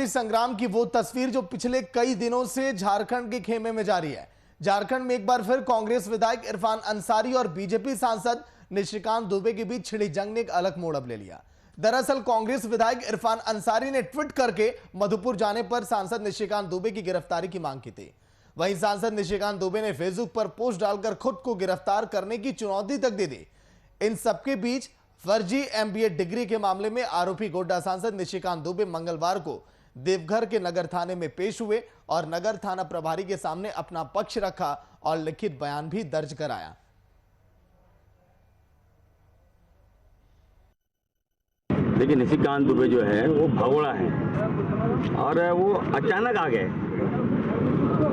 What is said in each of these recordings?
चुनावी संग्राम की वो तस्वीर जो पिछले कई दिनों से झारखंड के खेमे में जारी है। झारखंड में एक बार फिर कांग्रेस विधायक इरफान अंसारी और बीजेपी सांसद निशिकांत दुबे के बीच छिड़ी जंग ने एक अलग मोड़ अब ले लिया। दरअसल कांग्रेस विधायक इरफान अंसारी ने ट्वीट करके मधुपुर जाने पर सांसद निशिकांत दुबे की गिरफ्तारी की मांग की थी। वहीं सांसद निशिकांत दुबे ने फेसबुक पर पोस्ट डालकर खुद को गिरफ्तार करने की चुनौती तक दे दी। इन सबके बीच फर्जी एमबीए डिग्री के मामले में आरोपी गोड्डा सांसद निशिकांत दुबे मंगलवार को देवघर के नगर थाने में पेश हुए और नगर थाना प्रभारी के सामने अपना पक्ष रखा और लिखित बयान भी दर्ज कराया। देखिए, निशिकांत दुबे जो है वो भगोड़ा है और वो अचानक आ गए।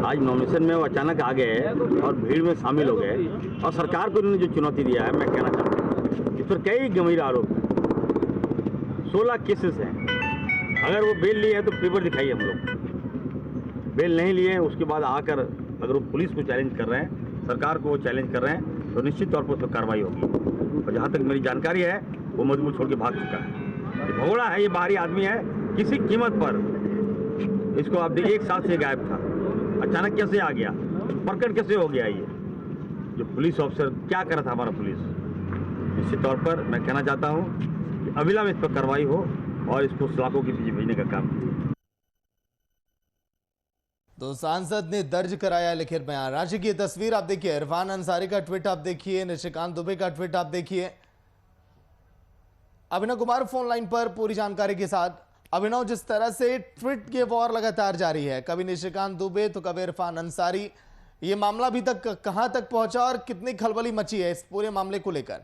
आज नॉमिनेशन में वो अचानक आ गए और भीड़ में शामिल हो गए और सरकार को उन्होंने जो चुनौती दिया है, मैं कहना चाहता हूँ इस पर कई गंभीर आरोप हैं। 16 केसेस हैं। अगर वो बेल लिए हैं तो पेपर दिखाइए हम लोग। बेल नहीं लिए उसके बाद आकर अगर वो पुलिस को चैलेंज कर रहे हैं, सरकार को वो चैलेंज कर रहे हैं, तो निश्चित तौर पर उस पर कार्रवाई होगी। और जहाँ तक मेरी जानकारी है वो मधुपुर छोड़ के भाग चुका है। ये भगोड़ा है, ये बाहरी आदमी है। किसी कीमत पर इसको आप देखिए, 1 साल से गायब था, अचानक कैसे आ गया, प्रकट कैसे हो गया। ये जो पुलिस ऑफिसर क्या कर रहा था हमारा पुलिस, निश्चित तौर पर मैं कहना चाहता हूं कि अविलंब इस पर कार्रवाई हो और इसको सलाखों के पीछे भेजने का काम। तो सांसद ने दर्ज कराया लिखित बयान। राज्य की तस्वीर आप देखिए, इरफान अंसारी का ट्वीट आप देखिए, निशिकांत दुबे का ट्वीट आप देखिए। अभिनव कुमार फोन लाइन पर पूरी जानकारी के साथ। अभिनव, जिस तरह से ट्वीट के वॉर लगातार जारी है, कभी निशिकांत दुबे तो कभी इरफान अंसारी, ये मामला अभी तक कहां तक पहुंचा और कितनी खलबली मची है इस पूरे मामले को लेकर?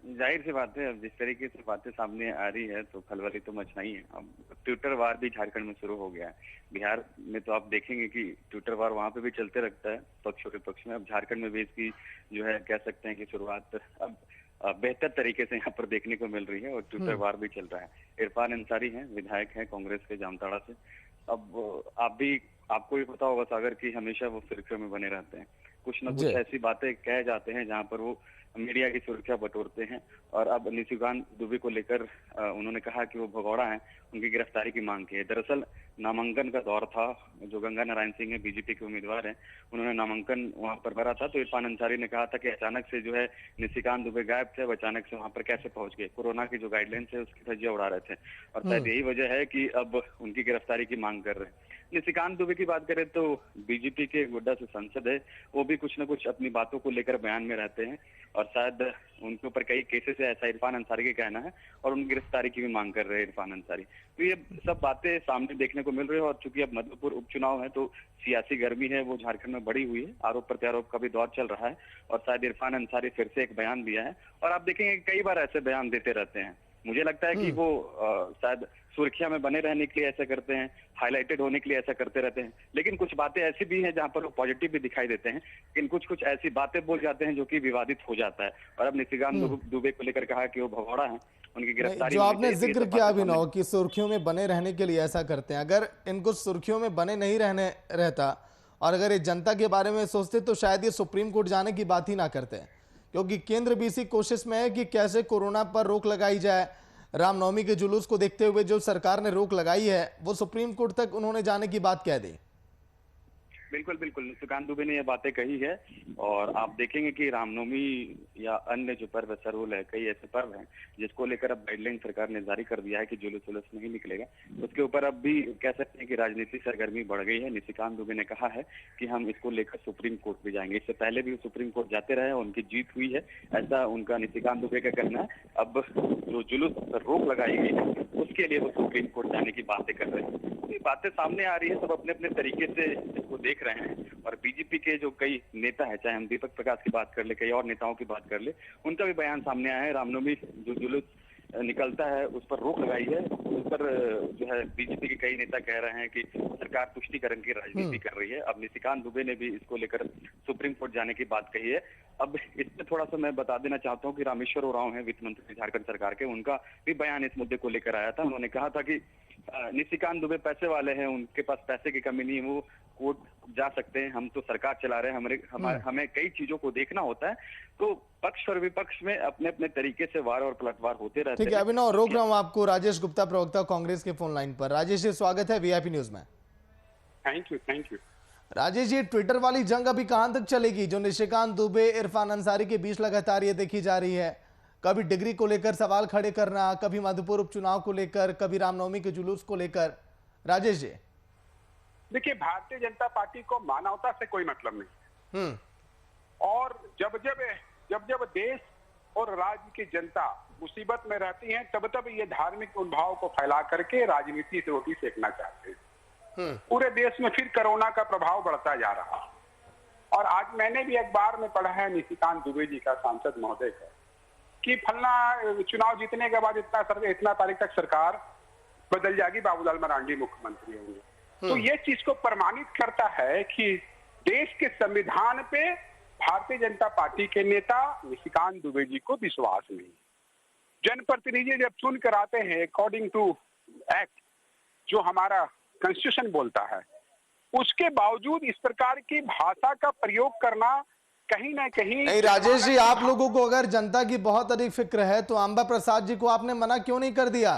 जाहिर सी बात है, अब जिस तरीके से बातें सामने आ रही है तो खलबली तो मचना ही है। अब ट्विटर वार भी झारखंड में शुरू हो गया है। बिहार में तो आप देखेंगे कि ट्विटर वार वहां पे भी चलते रहता है पक्षों के पक्ष में। अब झारखंड में भी इसकी जो है कह सकते हैं कि शुरुआत अब बेहतर तरीके से यहाँ पर देखने को मिल रही है और ट्विटर वार भी चल रहा है। इरफान अंसारी हैं, विधायक हैं कांग्रेस के जामताड़ा से। अब आपको ये पता होगा सागर की हमेशा वो सुर्खियों में बने रहते हैं। कुछ न कुछ ऐसी बातें कह जाते हैं जहां पर वो मीडिया की सुरक्षा बटोरते हैं। और अब निशिकांत दुबे को लेकर उन्होंने कहा कि वो भगोड़ा हैं, उनकी गिरफ्तारी की मांग की है। दरअसल नामांकन का दौर था, जो गंगा नारायण सिंह है बीजेपी के उम्मीदवार हैं, उन्होंने नामांकन वहां पर भरा था। तो इरफान अंसारी ने कहा था कि अचानक से जो है निशिकांत दुबे गायब थे, अचानक से वहां पर कैसे पहुंच गए। कोरोना की जो गाइडलाइंस है उसकी धज्जियां उड़ा रहे थे और शायद यही वजह है कि अब उनकी गिरफ्तारी की मांग कर रहे हैं। निशिकांत दुबे की बात करें तो बीजेपी के गोड्डा से सांसद है, वो भी कुछ न कुछ अपनी बातों को लेकर बयान में रहते हैं और शायद उनके ऊपर कई केसेस है, ऐसा इरफान अंसारी का कहना है, और उनकी गिरफ्तारी की भी मांग कर रहे हैं इरफान अंसारी। तो ये सब बातें सामने देखने को मिल रही है। और चूंकि अब मधुपुर उपचुनाव है तो सियासी गर्मी है वो झारखंड में बढ़ी हुई है, आरोप प्रत्यारोप का भी दौर चल रहा है और शायद इरफान अंसारी फिर से एक बयान दिया है। और आप देखेंगे कई बार ऐसे बयान देते रहते हैं। मुझे लगता है कि वो शायद सुर्खिया में बने रहने के लिए ऐसा करते हैं, हाईलाइटेड होने के लिए ऐसा करते रहते हैं। लेकिन कुछ बातें ऐसी भी हैं जहां पर वो पॉजिटिव भी दिखाई देते हैं, लेकिन कुछ ऐसी बातें बोल जाते हैं जो कि विवादित हो जाता है। और अब निशिकांत दुबे को लेकर कहा कि वो भगोड़ा है, उनकी गिरफ्तारी जो आपने जिक्र किया अभिनव कि सुर्खियों में बने रहने के लिए ऐसा करते हैं, अगर इनको सुर्खियों में बने नहीं रहता और अगर ये जनता के बारे में सोचते तो शायद ये सुप्रीम कोर्ट जाने की बात ही ना करते, क्योंकि केंद्र भी इसी कोशिश में है कि कैसे कोरोना पर रोक लगाई जाए। रामनवमी के जुलूस को देखते हुए जो सरकार ने रोक लगाई है वो सुप्रीम कोर्ट तक उन्होंने जाने की बात कह दी। बिल्कुल बिल्कुल, निशिकांत दुबे ने ये बातें कही है। और आप देखेंगे कि रामनवमी या अन्य जो पर्व सरूल है, कई ऐसे पर्व हैं जिसको लेकर अब गाइडलाइन सरकार ने जारी कर दिया है कि जुलूस वुलूस नहीं निकलेगा। उसके ऊपर अब भी कह सकते हैं कि राजनीतिक सरगर्मी बढ़ गई है। निशिकांत दुबे ने कहा है कि हम इसको लेकर सुप्रीम कोर्ट भी जाएंगे। इससे पहले भी सुप्रीम कोर्ट जाते रहे, उनकी जीत हुई है, ऐसा उनका निशिकांत दुबे का कहना है। अब जो जुलूस पर रोक लगाई गई है उसके लिए वो सुप्रीम कोर्ट जाने की बातें कर रहे हैं। ये बातें सामने आ रही है, सब अपने अपने तरीके से इसको देख रहे हैं। और बीजेपी के जो कई नेता है, चाहे हम दीपक प्रकाश की बात कर ले, कई और नेताओं की बात कर ले, उनका भी बयान सामने आया है। रामनवमी जो जुलूस निकलता है उस पर रोक लगाई है, उस पर जो है बीजेपी के कई नेता कह रहे हैं कि सरकार तुष्टीकरण की राजनीति कर रही है। अब निशिकांत दुबे ने भी इसको लेकर सुप्रीम कोर्ट जाने की बात कही है। अब इसमें थोड़ा सा मैं बता देना चाहता हूँ कि रामेश्वर उरांव है वित्त मंत्री झारखंड सरकार के, उनका भी बयान इस मुद्दे को लेकर आया था। उन्होंने कहा था कि निशिकांत दुबे पैसे वाले हैं, उनके पास पैसे की कमी नहीं है, वो कोर्ट जा सकते हैं। हम तो सरकार चला रहे हैं, हमें कई चीजों को देखना होता है। तो पक्ष और विपक्ष में अपने अपने तरीके से वार और पलटवार होते रहते हैं। ठीक है, अभिनव रोक रहा हूं आपको। राजेश गुप्ता, प्रवक्ता कांग्रेस के फोन लाइन पर। राजेश जी, स्वागत है वीआईपी न्यूज में। Thank you. Rajesh ji, Twitter वाली जंग अभी कहां तक चलेगी, जो निशिकांत दुबे इरफान अंसारी के बीच लगातार ये देखी जा रही है? कभी डिग्री को लेकर सवाल खड़े करना, कभी मधुपुर उपचुनाव को लेकर, कभी रामनवमी के जुलूस को लेकर। राजेश जी, देखिए, भारतीय जनता पार्टी को मानवता से कोई मतलब नहीं, और जब जब देश और राज्य की जनता मुसीबत में रहती है, तब तब ये धार्मिक उद्भाव को फैला करके राजनीति से रोटी सेकना चाहते हैं। पूरे देश में फिर कोरोना का प्रभाव बढ़ता जा रहा। और आज मैंने भी अखबार में पढ़ा है निशिकांत दुबे जी का, सांसद महोदय का, कि फलना चुनाव जीतने के बाद इतना तारीख तक सरकार बदल जाएगी, बाबूलाल मरांडी मुख्यमंत्री होंगे। तो ये चीज को प्रमाणित करता है कि देश के संविधान पे भारतीय जनता पार्टी के नेता निशिकांत दुबे जी को विश्वास नहीं। जनप्रतिनिधि जब चुन कर आते हैं अकॉर्डिंग टू एक्ट, जो हमारा कॉन्स्टिट्यूशन बोलता है, उसके बावजूद इस प्रकार की भाषा का प्रयोग करना कहीं ना कहीं नहीं। राजेश जी, आप लोगों को अगर जनता की बहुत अधिक फिक्र है तो अंबा प्रसाद जी को आपने मना क्यों नहीं कर दिया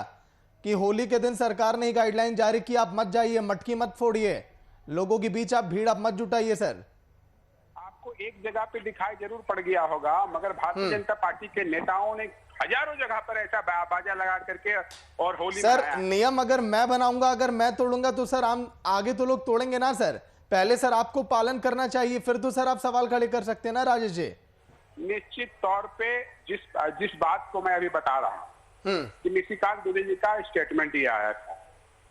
कि होली के दिन सरकार ने गाइडलाइन जारी की, आप मत जाइए, मटकी मत फोड़िए, लोगों के बीच आप भीड़ आप मत जुटाइए? सर, आपको एक जगह पे दिखाई जरूर पड़ गया होगा, मगर भारतीय जनता पार्टी के नेताओं ने हजारों जगह पर ऐसा बाजा लगा करके और होली सर, नियम अगर मैं बनाऊंगा, अगर मैं तोड़ूंगा तो सर हम आगे तो लोग तोड़ेंगे ना सर। पहले सर आपको पालन करना चाहिए, फिर तो सर आप सवाल खड़े कर सकते हैं ना राजेश जी। निश्चित तौर पे जिस बात को मैं अभी बता रहा हूँ कि निशिकांत दुबे जी का स्टेटमेंट ही आया था,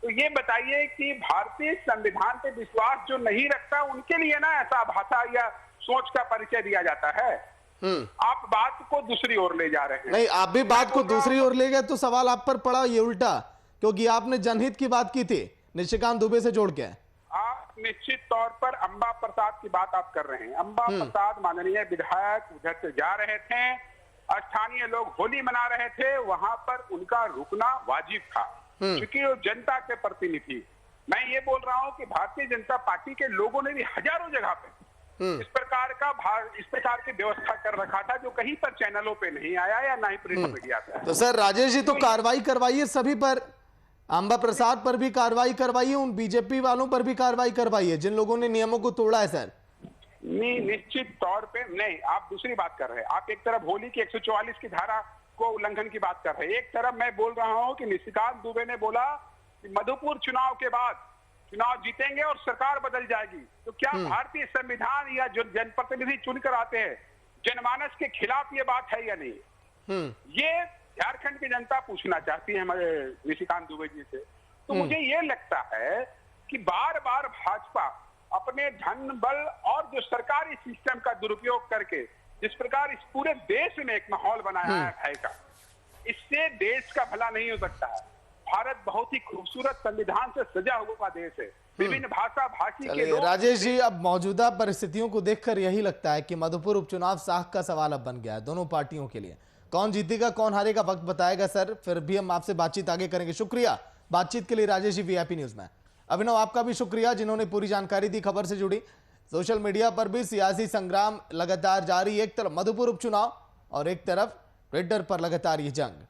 तो ये बताइए कि भारतीय संविधान पे विश्वास जो नहीं रखता उनके लिए ना ऐसा भाषा या सोच का परिचय दिया जाता है। आप बात को दूसरी ओर ले जा रहे हैं। नहीं, आप भी बात को दूसरी ओर ले गए तो सवाल आप पर पड़ा ये उल्टा, क्योंकि आपने जनहित की बात की थी निशिकांत दुबे से जोड़ के। आप निश्चित तौर पर अंबा प्रसाद की बात आप कर रहे हैं। अंबा प्रसाद माननीय विधायक उधर से जा रहे थे, स्थानीय लोग होली मना रहे थे, वहां पर उनका रुकना वाजिब था क्योंकि वो जनता के प्रतिनिधि। मैं ये बोल रहा हूं कि भारतीय जनता पार्टी के लोगों ने भी हजारों जगह पे इस प्रकार की व्यवस्था कर रखा था, जो कहीं पर चैनलों पे नहीं आया या ना ही प्रिंट मीडिया पे। तो सर राजेश जी, तो कार्रवाई करवाइए सभी पर, अंबा प्रसाद पर भी कार्रवाई करवाइए, उन बीजेपी वालों पर भी कार्रवाई करवाइए जिन लोगों ने नियमों को तोड़ा है। सर नहीं, निश्चित तौर पे नहीं। आप दूसरी बात कर रहे हैं। आप एक तरफ होली की 144 की धारा को उल्लंघन की बात कर रहे हैं, एक तरफ मैं बोल रहा हूं कि निशिकांत दुबे ने बोला कि मधुपुर चुनाव के बाद चुनाव जीतेंगे और सरकार बदल जाएगी। तो क्या भारतीय संविधान या जो जनप्रतिनिधि चुनकर आते हैं जनमानस के खिलाफ ये बात है या नहीं? ये झारखंड की जनता पूछना चाहती है हमारे निशिकांत दुबे जी से। तो मुझे ये लगता है कि बार बार भाजपा अपने धन बल और जो सरकारी सिस्टम का दुरुपयोग करके जिस प्रकार इस पूरे देश में एक माहौल बनाया है भय का, इससे देश का भला नहीं हो सकता है। भारत बहुत ही खूबसूरत संविधान से सजा हुआ देश है, विभिन्न भाषा भाषी के लोग। राजेश जी, अब मौजूदा परिस्थितियों को देखकर यही लगता है कि मधुपुर उपचुनाव साख का सवाल अब बन गया है दोनों पार्टियों के लिए। कौन जीतेगा कौन हारेगा वक्त बताएगा सर, फिर भी हम आपसे बातचीत आगे करेंगे। शुक्रिया बातचीत के लिए राजेश जी वीआईपी न्यूज में। अभिनव, आपका भी शुक्रिया जिन्होंने पूरी जानकारी दी, खबर से जुड़ी। सोशल मीडिया पर भी सियासी संग्राम लगातार जारी, एक तरफ मधुपुर उपचुनाव और एक तरफ ट्विटर पर लगातार ये जंग।